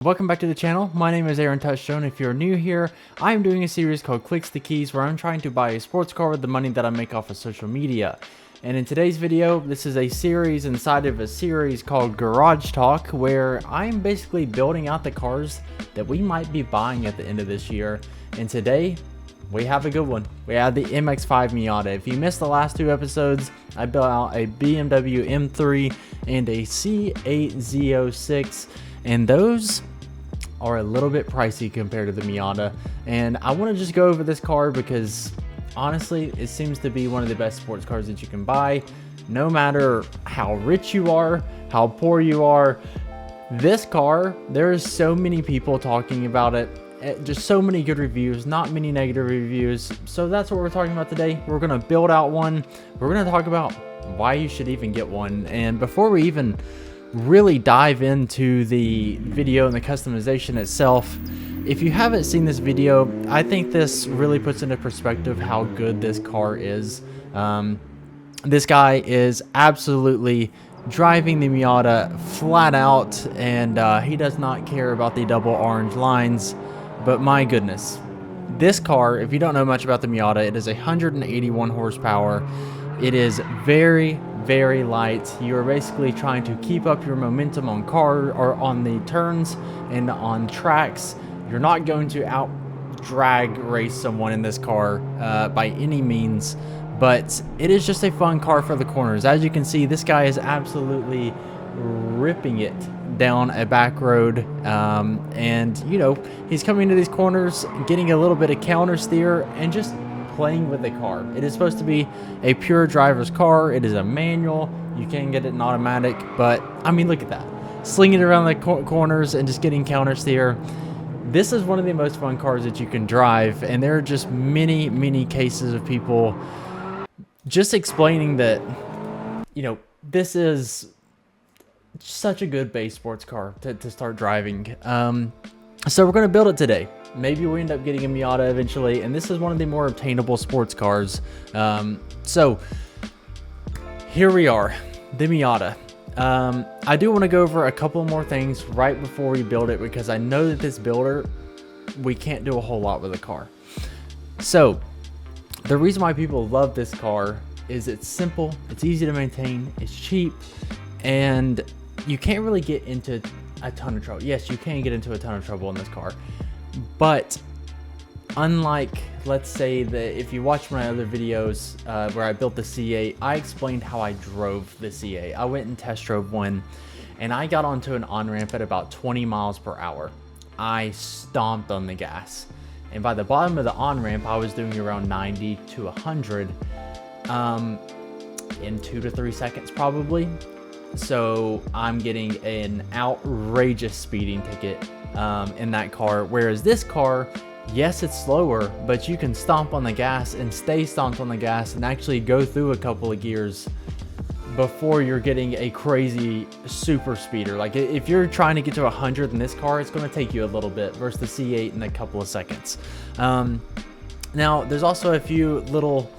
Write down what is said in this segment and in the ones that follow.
Welcome back to the channel. My name is Aaron Touchstone. If you're new here, I'm doing a series called Clicks the Keys where I'm trying to buy a sports car with the money that I make off of social media. And in today's video, this is a series inside of a series called Garage Talk where I'm basically building out the cars that we might be buying at the end of this year. And today, we have a good one. We have the MX-5 Miata. If you missed the last two episodes, I built out a BMW M3 and a C8 Z06, and those are a little bit pricey compared to the Miata. And I want to just go over this car because honestly, it seems to be one of the best sports cars that you can buy. No matter how rich you are, how poor you are, this car, there's so many people talking about it. Just so many good reviews, not many negative reviews. So that's what we're talking about today. We're going to build out one. We're going to talk about why you should even get one. And before we even really dive into the video and the customization itself, if you haven't seen this video, I think this really puts into perspective how good this car is. This guy is absolutely driving the Miata flat out, and he does not care about the double orange lines. But my goodness, this car, if you don't know much about the Miata, it is 181 horsepower. It is very, very light. You are basically trying to keep up your momentum on car or on the turns and on tracks. You're not going to out drag race someone in this car by any means, but it is just a fun car for the corners. As you can see, this guy is absolutely ripping it down a back road, and you know, he's coming to these corners, getting a little bit of counter steer and just playing with the car. It is supposed to be a pure driver's car. It is a manual. You can get it in automatic, but I mean, look at that, slinging around the corners and just getting counter steer. This is one of the most fun cars that you can drive, and there are just many cases of people just explaining that, you know, this is such a good base sports car to start driving. So we're going to build it today. Maybe we end up getting a Miata eventually, and this is one of the more obtainable sports cars. So here we are, the Miata. I do want to go over a couple more things right before we build it, because I know that this builder, we can't do a whole lot with the car. So the reason why people love this car is it's simple, it's easy to maintain, it's cheap, and you can't really get into a ton of trouble. Yes, you can get into a ton of trouble in this car, but unlike, let's say, that if you watch my other videos where I built the C8, I explained how I drove the C8. I went and test drove one, and I got onto an on-ramp at about 20 miles per hour. I stomped on the gas, and by the bottom of the on-ramp, I was doing around 90 to 100 in 2 to 3 seconds probably. So I'm getting an outrageous speeding ticket in that car, whereas this car, yes, it's slower, but you can stomp on the gas and stay stomped on the gas and actually go through a couple of gears before you're getting a crazy super speeder. Like if you're trying to get to 100 in this car, it's going to take you a little bit versus the C8 in a couple of seconds. Now there's also a few little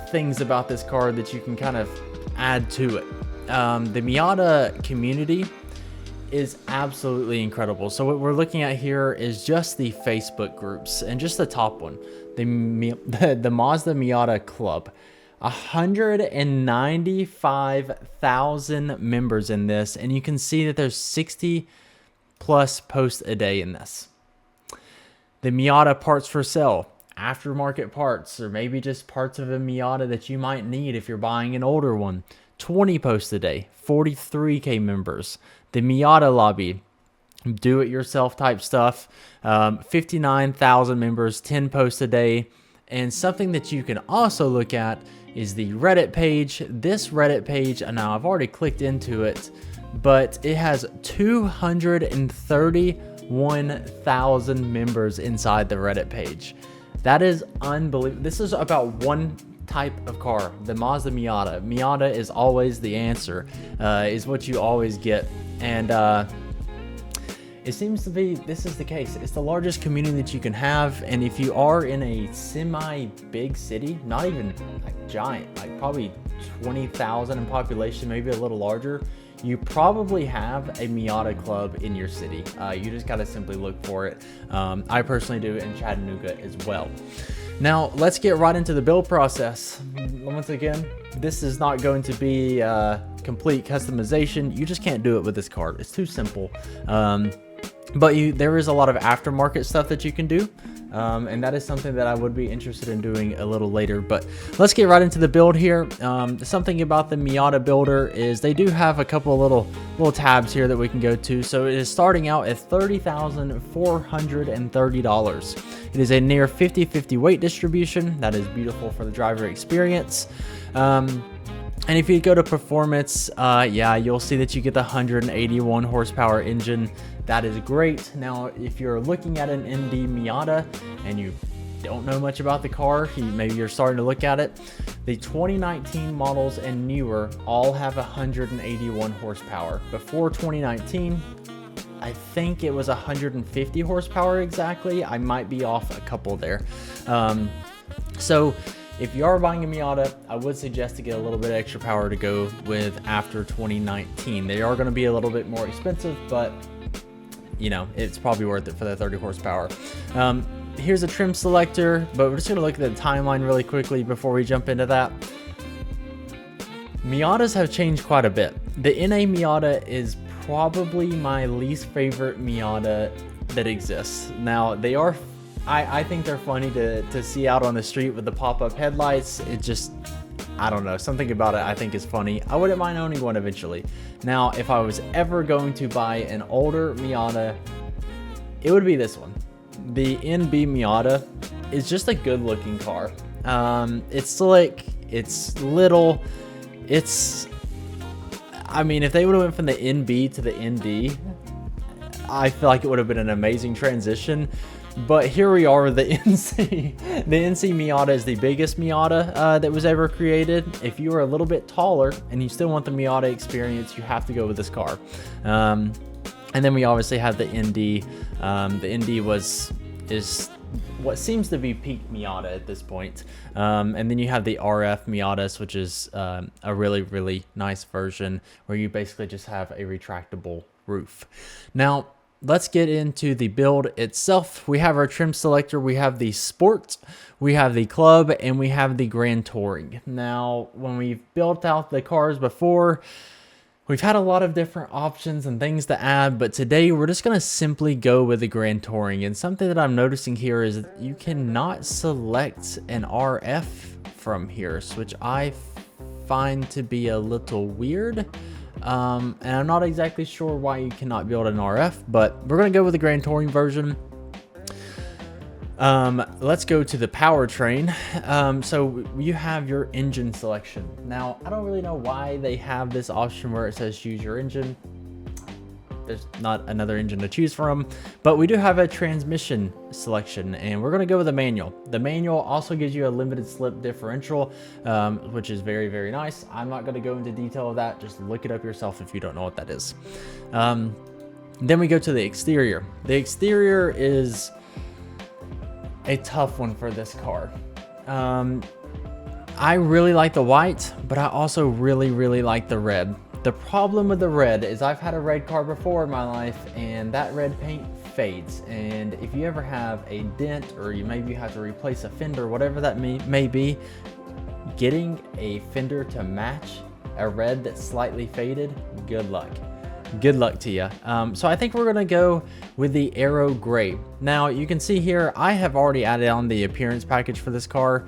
things about this car that you can kind of add to it. The Miata community is absolutely incredible. So what we're looking at here is just the Facebook groups, and just the top one, the Mazda Miata Club. 195,000 members in this, and you can see that there's 60 plus posts a day in this. The Miata parts for sale, aftermarket parts, or maybe just parts of a Miata that you might need if you're buying an older one. 20 posts a day, 43K members. The Miata lobby, do-it-yourself type stuff, 59,000 members, 10 posts a day. And something that you can also look at is the Reddit page. This Reddit page, and now I've already clicked into it, but it has 231,000 members inside the Reddit page. That is unbelievable. This is about one type of car, the Mazda Miata. Miata is always the answer, is what you always get. And it seems to be, this is the case. It's the largest community that you can have, and if you are in a semi-big city, not even like giant, like probably 20,000 in population, maybe a little larger, you probably have a Miata club in your city. You just gotta simply look for it. I personally do in Chattanooga as well. Now let's get right into the build process. Once again, this is not going to be complete customization. You just can't do it with this car. It's too simple. But there is a lot of aftermarket stuff that you can do. And that is something that I would be interested in doing a little later, but let's get right into the build here. Something about the Miata builder is they do have a couple of little tabs here that we can go to. So it is starting out at $30,430. It is a near 50-50 weight distribution. That is beautiful for the driver experience. And if you go to performance, yeah, you'll see that you get the 181 horsepower engine. That is great. Now, if you're looking at an ND Miata and you don't know much about the car, maybe you're starting to look at it, the 2019 models and newer all have 181 horsepower. Before 2019, I think it was 150 horsepower exactly. I might be off a couple there. So if you are buying a Miata, I would suggest to get a little bit extra power to go with after 2019. They are going to be a little bit more expensive, but you know, it's probably worth it for the 30 horsepower. Here's a trim selector, but we're just going to look at the timeline really quickly before we jump into that. Miatas have changed quite a bit. The NA Miata is probably my least favorite Miata that exists. Now, they are, I think they're funny to see out on the street with the pop-up headlights. It just, I don't know, something about it I think is funny. I wouldn't mind owning one eventually. Now, if I was ever going to buy an older Miata, it would be this one. The NB Miata is just a good looking car. It's slick, it's little, I mean, if they would have went from the NB to the ND, I feel like it would have been an amazing transition. But here we are with the NC. The NC Miata is the biggest Miata that was ever created. If you are a little bit taller and you still want the Miata experience, you have to go with this car. And then we obviously have the ND. The ND is what seems to be peak Miata at this point. And then you have the RF Miatas, which is a really, really nice version where you basically just have a retractable roof. Now, let's get into the build itself. We have our trim selector, we have the Sport, we have the Club, and we have the Grand Touring. Now, when we've built out the cars before, we've had a lot of different options and things to add, but today we're just going to simply go with the Grand Touring. And something that I'm noticing here is that you cannot select an RF from here, which I find to be a little weird. And I'm not exactly sure why you cannot build an RF, but we're going to go with the Grand Touring version. Let's go to the powertrain. So you have your engine selection. Now, I don't really know why they have this option where it says choose your engine. There's not another engine to choose from, but we do have a transmission selection, and we're going to go with the manual. The manual also gives you a limited slip differential, which is very, very nice. I'm not going to go into detail of that. Just look it up yourself if you don't know what that is. Then we go to the exterior. The exterior is a tough one for this car. I really like the white, but I also really, really like the red. The problem with the red is I've had a red car before in my life, and that red paint fades. And if you ever have a dent, or you maybe have to replace a fender, whatever that may be, getting a fender to match a red that's slightly faded, good luck. Good luck to you. So I think we're gonna go with the Aero Gray. Now you can see here, I have already added on the appearance package for this car.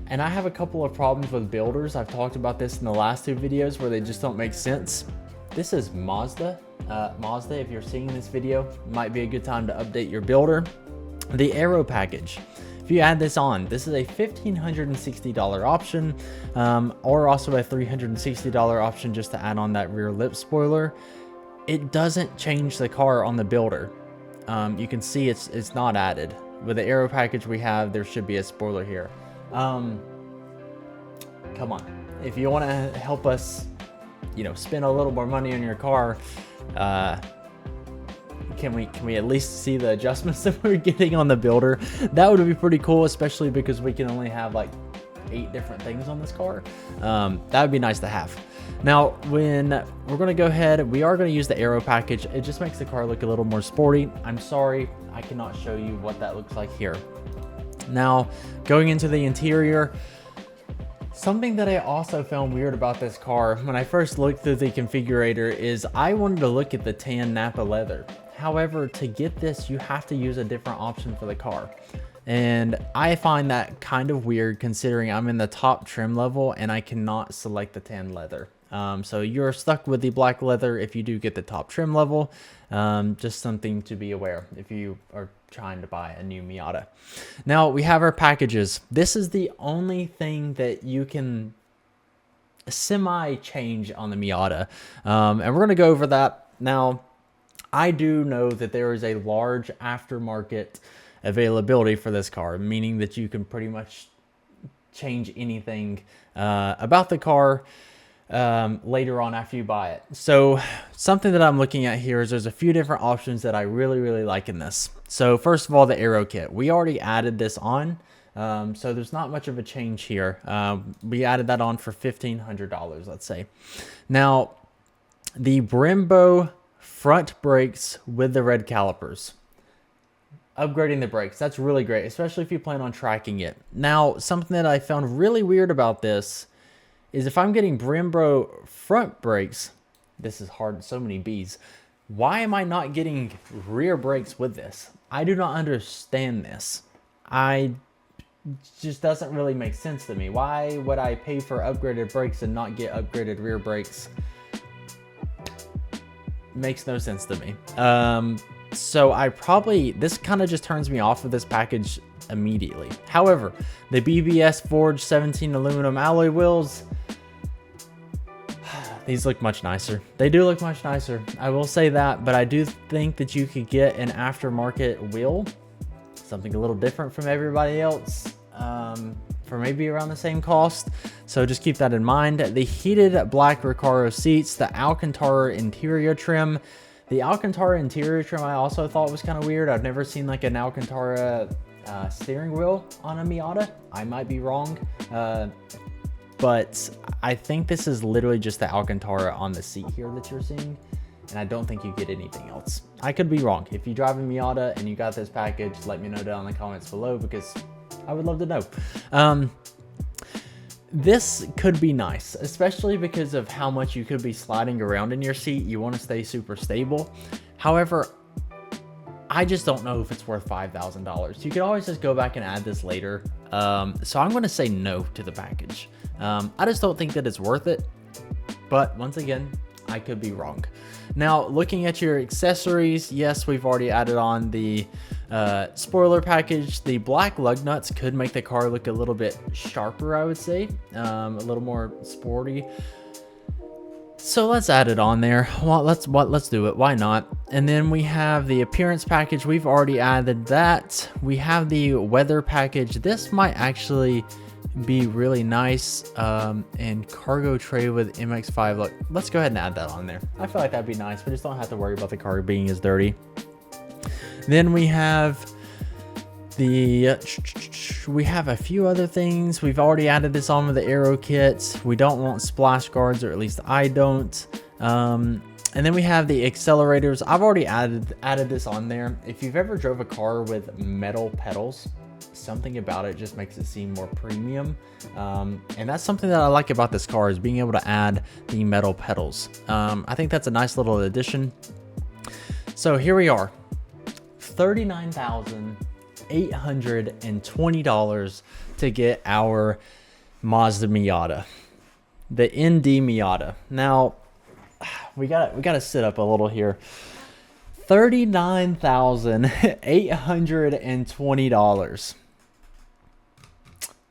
And I have a couple of problems with builders. I've talked about this in the last two videos where they just don't make sense. This is Mazda. Mazda, if you're seeing this video, might be a good time to update your builder. The Aero package. If you add this on, this is a $1,560 option, or also a $360 option just to add on that rear lip spoiler. It doesn't change the car on the builder. You can see it's not added. With the Aero package we have, there should be a spoiler here. Come on, if you want to help us, you know, spend a little more money on your car, can we at least see the adjustments that we're getting on the builder? That would be pretty cool, especially because we can only have like 8 different things on this car. That would be nice to have. Now, when we're going to go ahead, we are going to use the aero package. It just makes the car look a little more sporty. I'm sorry, I cannot show you what that looks like here. Now, going into the interior, something that I also found weird about this car when I first looked through the configurator is I wanted to look at the tan Napa leather. However, to get this, you have to use a different option for the car. And I find that kind of weird considering I'm in the top trim level and I cannot select the tan leather. So you're stuck with the black leather if you do get the top trim level. Just something to be aware if you are trying to buy a new Miata. Now we have our packages. This is the only thing that you can semi change on the Miata. And we're going to go over that. Now, I do know that there is a large aftermarket availability for this car, meaning that you can pretty much change anything about the car later on after you buy it. So something that I'm looking at here is there's a few different options that I really like in this. So first of all, the aero kit. We already added this on, so there's not much of a change here. We added that on for $1,500, let's say. Now, the Brembo front brakes with the red calipers. Upgrading the brakes, that's really great, especially if you plan on tracking it. Now, something that I found really weird about this is if I'm getting Brembo front brakes, this is hard, so many B's. Why am I not getting rear brakes with this? I do not understand this. Just doesn't really make sense to me. Why would I pay for upgraded brakes and not get upgraded rear brakes? Makes no sense to me. So this kind of just turns me off of this package immediately. However, the BBS forged 17 aluminum alloy wheels, these look much nicer. They do look much nicer, I will say that, but I do think that you could get an aftermarket wheel, something a little different from everybody else, for maybe around the same cost. So just keep that in mind. The heated black Recaro seats, the Alcantara interior trim. The Alcantara interior trim I also thought was kind of weird. I've never seen like an Alcantara steering wheel on a Miata. I might be wrong, but I think this is literally just the Alcantara on the seat here that you're seeing, and I don't think you get anything else. I could be wrong. If you drive a Miata and you got this package, let me know down in the comments below because I would love to know. This could be nice, especially because of how much you could be sliding around in your seat. You want to stay super stable. However, I just don't know if it's worth $5,000. You could always just go back and add this later. So I'm going to say no to the package. I just don't think that it's worth it. But once again, I could be wrong. Now, looking at your accessories, yes, we've already added on the spoiler package. The black lug nuts could make the car look a little bit sharper, I would say, a little more sporty. So let's add it on there. Well, let's do it. Why not? And then we have the appearance package. We've already added that. We have the weather package. This might actually be really nice, and cargo tray with MX5. Look, let's go ahead and add that on there. I feel like that'd be nice. We just don't have to worry about the car being as dirty. Then we have we have a few other things. We've already added this on with the aero kits. We don't want splash guards, or at least I don't. And then we have the accelerators. I've already added this on there. If you've ever drove a car with metal pedals, something about it just makes it seem more premium, and that's something that I like about this car, is being able to add the metal pedals. I think that's a nice little addition. So here we are, $39,820 to get our Mazda Miata, the ND Miata. Now we gotta sit up a little here. $39,820.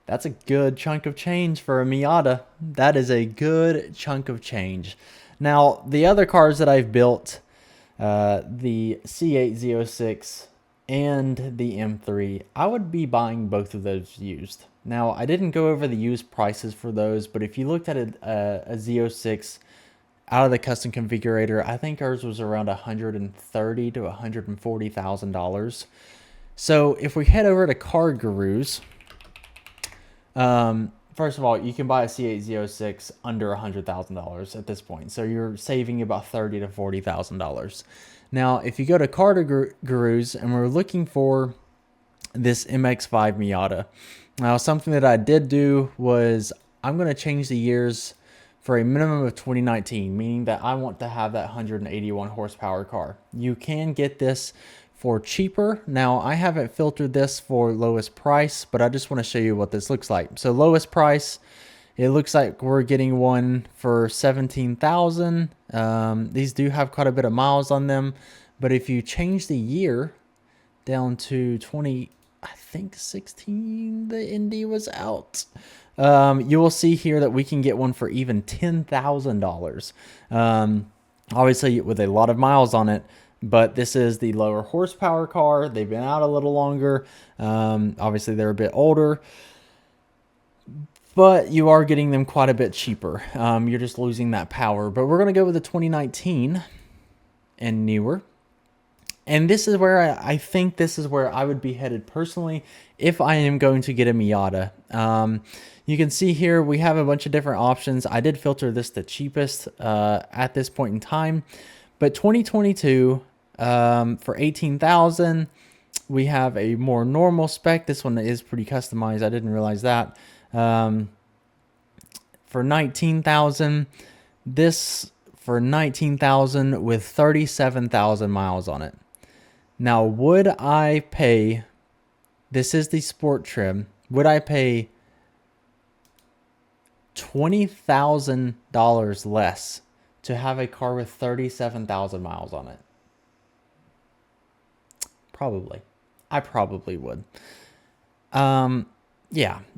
That's a good chunk of change for a Miata. That is a good chunk of change. Now, the other cars that I've built, the C8 Z06 and the M3, I would be buying both of those used. Now, I didn't go over the used prices for those, but if you looked at a Z06 out of the custom configurator, I think ours was around $130,000 to $140,000. So if we head over to Car Gurus, first of all, you can buy a C806 under $100,000 at this point. So you're saving about $30,000 to $40,000. Now, if you go to Car Gurus and we're looking for this MX-5 Miata. Now, something that I did do was I'm going to change the years for a minimum of 2019, meaning that I want to have that 181 horsepower car. You can get this for cheaper. Now, I haven't filtered this for lowest price, but I just want to show you what this looks like. So lowest price, it looks like we're getting one for 17,000. These do have quite a bit of miles on them, but if you change the year down to 20, I think 16, the Indy was out. You will see here that we can get one for even $10,000. Obviously with a lot of miles on it, but this is the lower horsepower car. They've been out a little longer. Obviously they're a bit older, but you are getting them quite a bit cheaper. You're just losing that power, but we're going to go with the 2019 and newer. And this is where I think this is where I would be headed personally if I am going to get a Miata. You can see here we have a bunch of different options. I did filter this the cheapest at this point in time. But 2022 for $18,000, we have a more normal spec. This one is pretty customized. I didn't realize that. For $19,000, this for $19,000 with 37,000 miles on it. Now, would I pay, this is the sport trim, would I pay $20,000 less to have a car with 37,000 miles on it? Probably. I probably would. Yeah,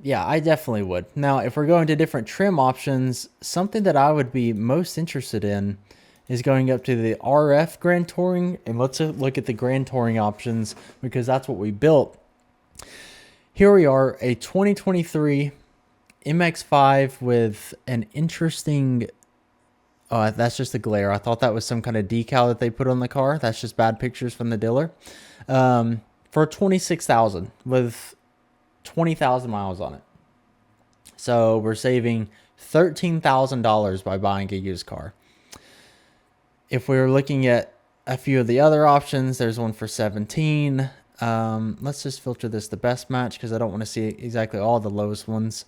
I definitely would. Now, if we're going to different trim options, something that I would be most interested in is going up to the RF Grand Touring, and let's look at the Grand Touring options because that's what we built. Here we are, a 2023 MX-5 with an interesting, that's just a glare. I thought that was some kind of decal that they put on the car. That's just bad pictures from the dealer. For $26,000 with 20,000 miles on it. So we're saving $13,000 by buying a used car. If we were looking at a few of the other options, there's one for 17. Let's just filter this the best match because I don't want to see exactly all the lowest ones.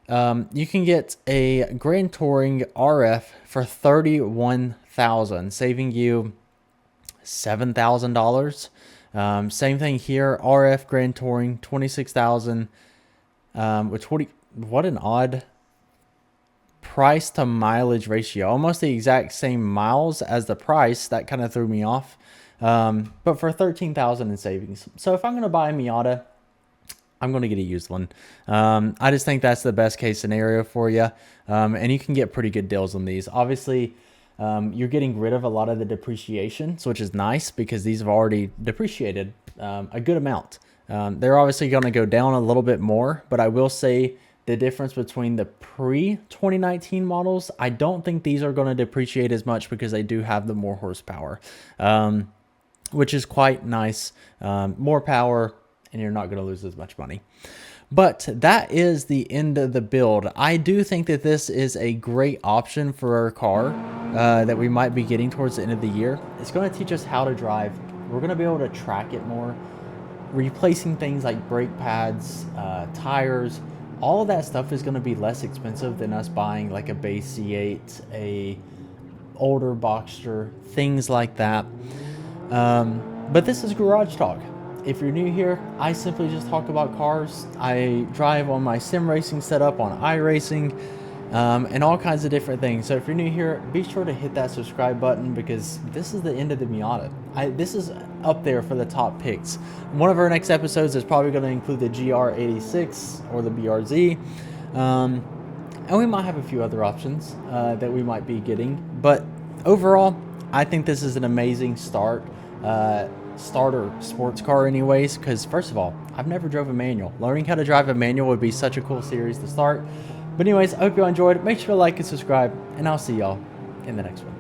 You can get a Grand Touring RF for $31,000, saving you $7,000. Same thing here, RF Grand Touring, $26,000. What an odd price to mileage ratio, almost the exact same miles as the price. That kind of threw me off. But for $13,000 in savings. So if I'm going to buy a Miata, I'm going to get a used one. I just think that's the best case scenario for you. And you can get pretty good deals on these. Obviously, you're getting rid of a lot of the depreciation, which is nice because these have already depreciated a good amount. They're obviously going to go down a little bit more, but I will say the difference between the pre-2019 models, I don't think these are going to depreciate as much because they do have the more horsepower, which is quite nice. More power, and you're not going to lose as much money. But that is the end of the build. I do think that this is a great option for our car that we might be getting towards the end of the year. It's going to teach us how to drive. We're going to be able to track it more. Replacing things like brake pads, tires, all of that stuff is going to be less expensive than us buying like a base C8, a older Boxster, things like that. But this is Garage Talk. If you're new here, I simply just talk about cars. I drive on my sim racing setup on iRacing, and all kinds of different things. So if you're new here, be sure to hit that subscribe button because this is the end of the Miata. This is up there for the top picks. One of our next episodes is probably going to include the GR86 or the BRZ. And we might have a few other options that we might be getting. But overall, I think this is an amazing starter sports car anyways, because first of all, I've never drove a manual. Learning how to drive a manual would be such a cool series to start. But anyways, I hope you all enjoyed. Make sure to like and subscribe, and I'll see y'all in the next one.